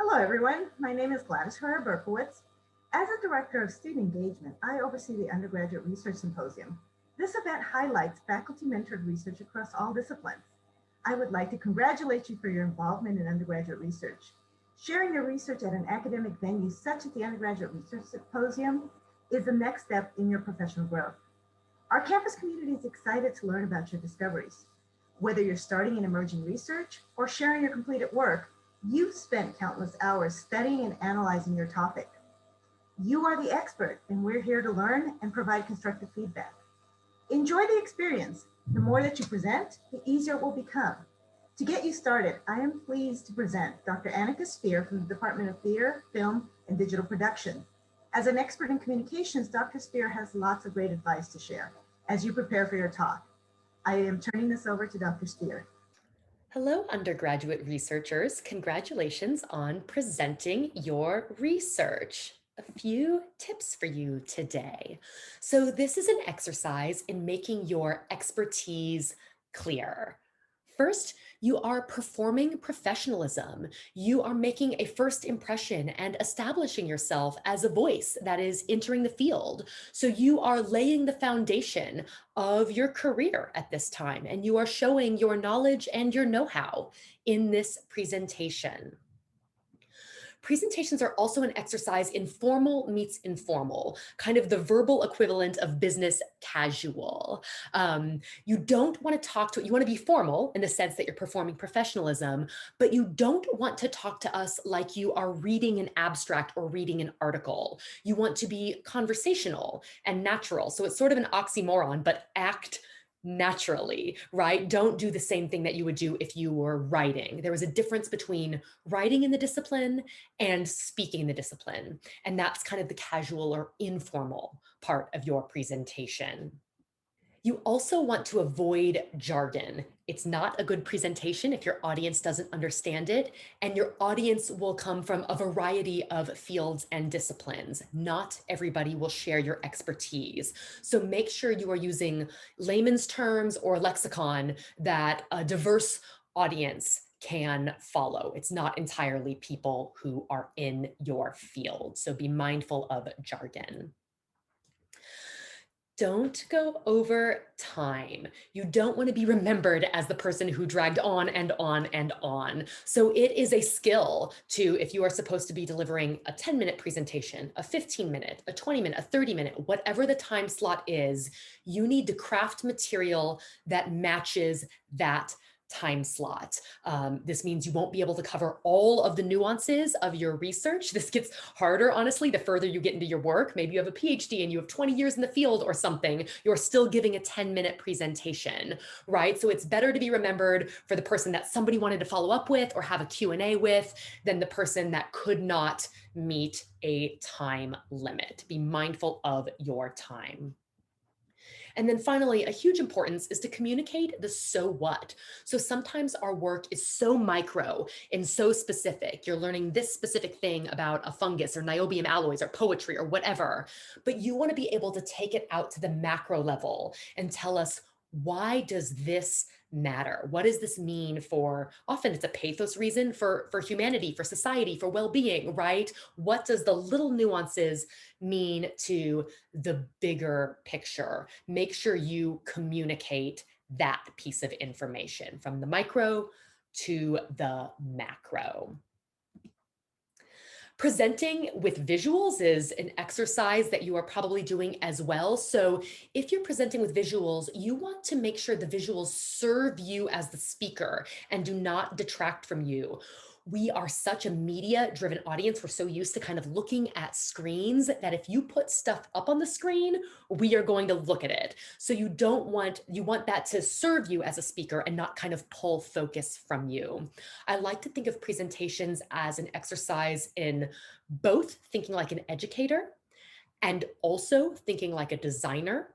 Hello, everyone. My name is Gladis Herrera-Berkowitz. As a Director of Student Engagement, I oversee the Undergraduate Research Symposium. This event highlights faculty-mentored research across all disciplines. I would like to congratulate you for your involvement in undergraduate research. Sharing your research at an academic venue such as the Undergraduate Research Symposium is the next step in your professional growth. Our campus community is excited to learn about your discoveries. Whether you're starting in emerging research or sharing your completed work, you've spent countless hours studying and analyzing your topic. You are the expert, and we're here to learn and provide constructive feedback. Enjoy the experience. The more that you present, the easier it will become. To get you started, I am pleased to present Dr. Annika Speer from the Department of Theater, Film, and Digital Production. As an expert in communications, Dr. Speer has lots of great advice to share as you prepare for your talk. I am turning this over to Dr. Speer. Hello, undergraduate researchers. Congratulations on presenting your research. A few tips for you today. So this is an exercise in making your expertise clear. First, you are performing professionalism. You are making a first impression and establishing yourself as a voice that is entering the field. So you are laying the foundation of your career at this time, and you are showing your knowledge and your know-how in this presentation. Presentations are also an exercise in formal meets informal, kind of the verbal equivalent of business casual. You don't want to talk to, you want to be formal in the sense that you're performing professionalism, but you don't want to talk to us like you are reading an abstract or reading an article. You want to be conversational and natural. So it's sort of an oxymoron, but act naturally, right? Don't do the same thing that you would do if you were writing. There was a difference between writing in the discipline and speaking in the discipline. And that's kind of the casual or informal part of your presentation. You also want to avoid jargon. It's not a good presentation if your audience doesn't understand it, and your audience will come from a variety of fields and disciplines. Not everybody will share your expertise. So make sure you are using layman's terms or lexicon that a diverse audience can follow. It's not entirely people who are in your field. So be mindful of jargon. Don't go over time. You don't want to be remembered as the person who dragged on and on and on. So it is a skill to, if you are supposed to be delivering a 10-minute presentation, a 15-minute, a 20-minute, a 30-minute, whatever the time slot is, you need to craft material that matches that time slot. This means you won't be able to cover all of the nuances of your research. This gets harder, honestly, the further you get into your work. Maybe you have a PhD and you have 20 years in the field or something. You're still giving a 10-minute presentation, right? So it's better to be remembered for the person that somebody wanted to follow up with or have a Q&A with than the person that could not meet a time limit. Be mindful of your time. And then finally, a huge importance is to communicate the so what. So sometimes our work is so micro and so specific. You're learning this specific thing about a fungus or niobium alloys or poetry or whatever, but you want to be able to take it out to the macro level and tell us, why does this matter? What does this mean for, often it's a pathos reason for humanity, for society, for well-being, right? What does the little nuances mean to the bigger picture? Make sure you communicate that piece of information from the micro to the macro. Presenting with visuals is an exercise that you are probably doing as well. So if you're presenting with visuals, you want to make sure the visuals serve you as the speaker and do not detract from you. We are such a media-driven audience. We're so used to kind of looking at screens that if you put stuff up on the screen, we are going to look at it. So you want that to serve you as a speaker and not kind of pull focus from you. I like to think of presentations as an exercise in both thinking like an educator and also thinking like a designer.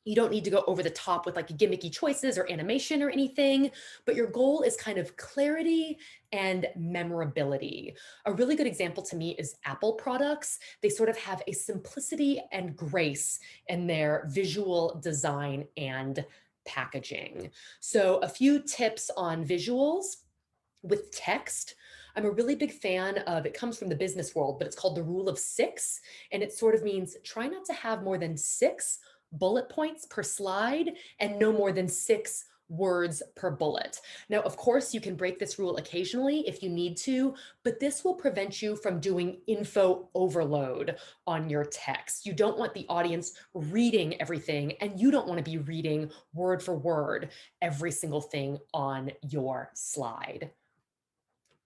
You don't need to go over the top with like gimmicky choices or animation or anything, but your goal is kind of clarity and memorability. A really good example to me is Apple products. They sort of have a simplicity and grace in their visual design and packaging. So a few tips on visuals with text. I'm a really big fan of, it comes from the business world, but it's called the rule of six. And it sort of means try not to have more than 6 bullet points per slide and no more than 6 words per bullet. Now, of course, you can break this rule occasionally if you need to, but this will prevent you from doing info overload on your text. You don't want the audience reading everything, and you don't want to be reading word for word every single thing on your slide.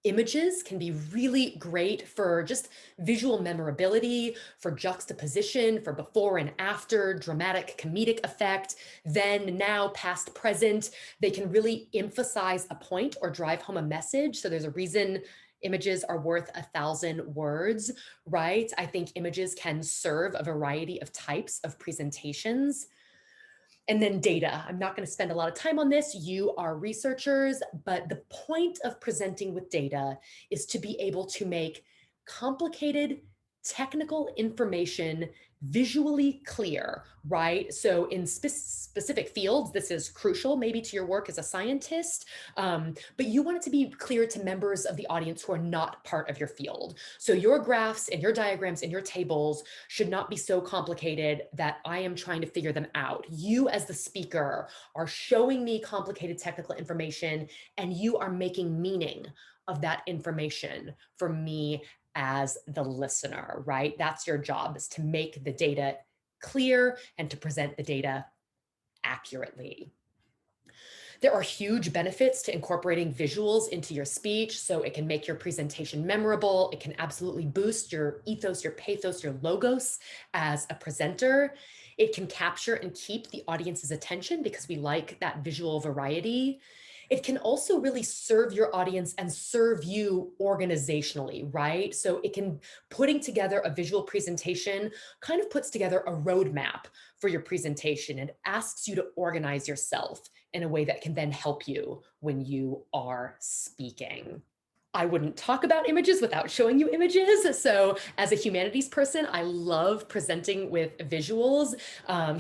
Images can be really great for just visual memorability, for juxtaposition, for before and after, dramatic comedic effect, then, now, past, present. They can really emphasize a point or drive home a message. So there's a reason images are worth 1,000 words, right? I think images can serve a variety of types of presentations. And then data. I'm not going to spend a lot of time on this. You are researchers, but the point of presenting with data is to be able to make complicated technical information visually clear, right? So in specific fields, this is crucial maybe to your work as a scientist, but you want it to be clear to members of the audience who are not part of your field. So your graphs and your diagrams and your tables should not be so complicated that I am trying to figure them out. You as the speaker are showing me complicated technical information, and you are making meaning of that information for me as the listener, right? That's your job, is to make the data clear and to present the data accurately. There are huge benefits to incorporating visuals into your speech. So it can make your presentation memorable. It can absolutely boost your ethos, your pathos, your logos as a presenter. It can capture and keep the audience's attention because we like that visual variety. It can also really serve your audience and serve you organizationally, right? So it can, putting together a visual presentation kind of puts together a roadmap for your presentation and asks you to organize yourself in a way that can then help you when you are speaking. I wouldn't talk about images without showing you images. So as a humanities person, I love presenting with visuals.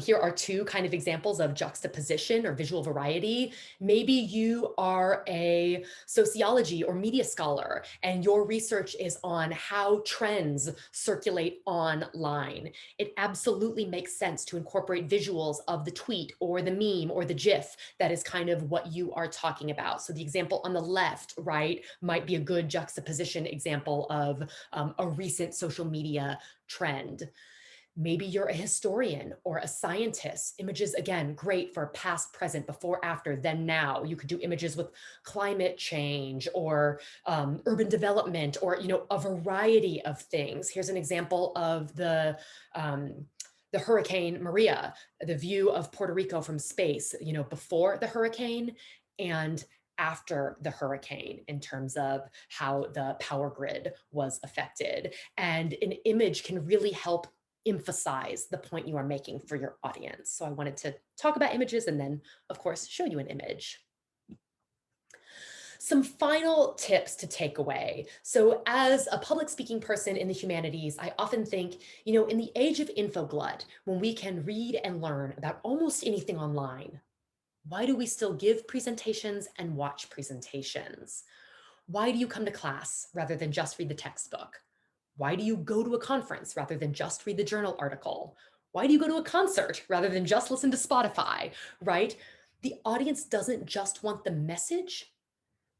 Here are 2 kind of examples of juxtaposition or visual variety. Maybe you are a sociology or media scholar, and your research is on how trends circulate online. It absolutely makes sense to incorporate visuals of the tweet or the meme or the GIF that is kind of what you are talking about. So the example on the left, right, might be a good juxtaposition example of a recent social media trend. Maybe you're a historian or a scientist. Images, again, great for past, present, before, after, then, now. You could do images with climate change or urban development, or, you know, a variety of things. Here's an example of the Hurricane Maria, the view of Puerto Rico from space, you know, before the hurricane and after the hurricane in terms of how the power grid was affected. And an image can really help emphasize the point you are making for your audience. So I wanted to talk about images and then, of course, show you an image. Some final tips to take away. So as a public speaking person in the humanities, I often think, you know, in the age of infoglut, when we can read and learn about almost anything online, why do we still give presentations and watch presentations? Why do you come to class rather than just read the textbook? Why do you go to a conference rather than just read the journal article? Why do you go to a concert rather than just listen to Spotify, right? The audience doesn't just want the message,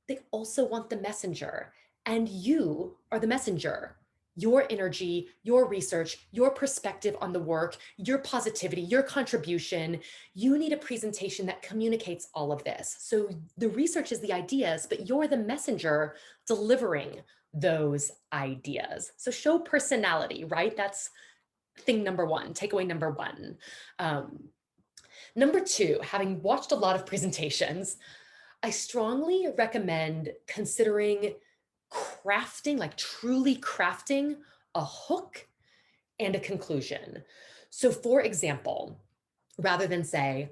they also want the messenger. And you are the messenger. Your energy, your research, your perspective on the work, your positivity, your contribution. You need a presentation that communicates all of this. So the research is the ideas, but you're the messenger delivering those ideas. So show personality, right? That's thing number 1, takeaway number 1. Number 2, having watched a lot of presentations, I strongly recommend considering crafting, like truly crafting a hook and a conclusion. So for example, rather than say,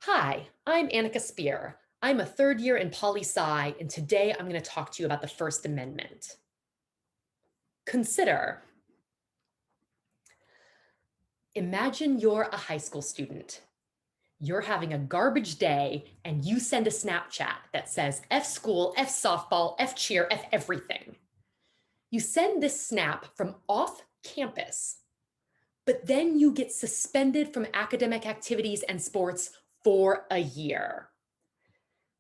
"Hi, I'm Annika Speer. I'm a 3rd year in poli-sci, and today I'm going to talk to you about the First Amendment." Consider, imagine you're a high school student. You're having a garbage day and you send a Snapchat that says F school, F softball, F cheer, F everything. You send this snap from off campus, but then you get suspended from academic activities and sports for a year.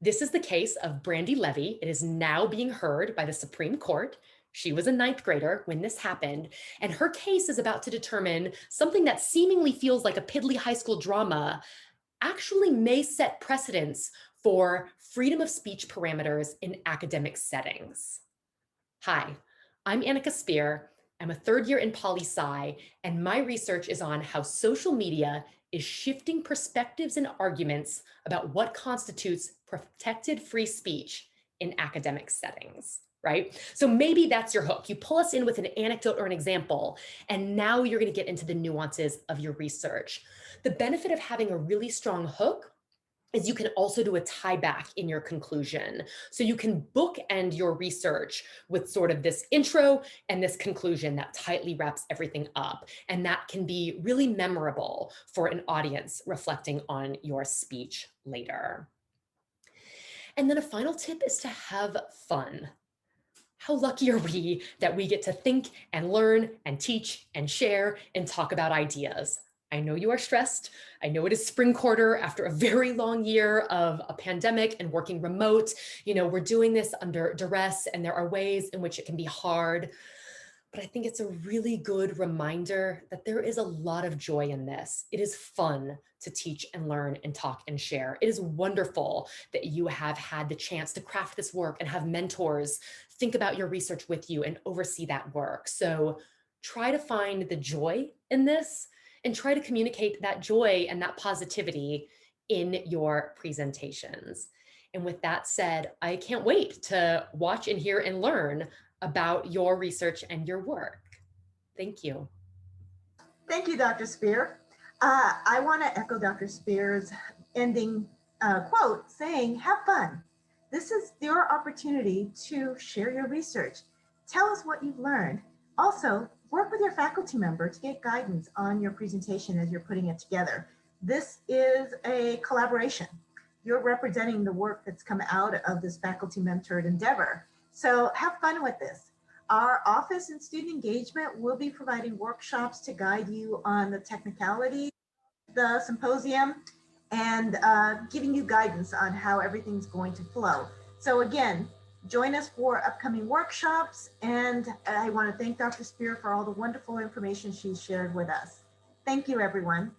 This is the case of Brandy Levy. It is now being heard by the Supreme Court. She was a 9th grader when this happened, and her case is about to determine something that seemingly feels like a piddly high school drama actually may set precedents for freedom of speech parameters in academic settings. Hi, I'm Annika Speer. I'm a 3rd year in poli-sci, and my research is on how social media is shifting perspectives and arguments about what constitutes protected free speech in academic settings, right? So maybe that's your hook. You pull us in with an anecdote or an example, and now you're going to get into the nuances of your research. The benefit of having a really strong hook is you can also do a tie back in your conclusion. So you can bookend your research with sort of this intro and this conclusion that tightly wraps everything up. And that can be really memorable for an audience reflecting on your speech later. And then a final tip is to have fun. How lucky are we that we get to think and learn and teach and share and talk about ideas? I know you are stressed. I know it is spring quarter after a very long year of a pandemic and working remote. You know, we're doing this under duress and there are ways in which it can be hard. But I think it's a really good reminder that there is a lot of joy in this. It is fun to teach and learn and talk and share. It is wonderful that you have had the chance to craft this work and have mentors think about your research with you and oversee that work. So try to find the joy in this and try to communicate that joy and that positivity in your presentations. And with that said, I can't wait to watch and hear and learn about your research and your work. Thank you. Thank you, Dr. Speer. I want to echo Dr. Speer's ending quote saying, have fun. This is your opportunity to share your research. Tell us what you've learned. Also, work with your faculty member to get guidance on your presentation as you're putting it together. This is a collaboration. You're representing the work that's come out of this faculty mentored endeavor. So have fun with this. Our office and student engagement will be providing workshops to guide you on the technicality of the symposium and giving you guidance on how everything's going to flow. So again, join us for upcoming workshops. And I want to thank Dr. Speer for all the wonderful information she's shared with us. Thank you, everyone.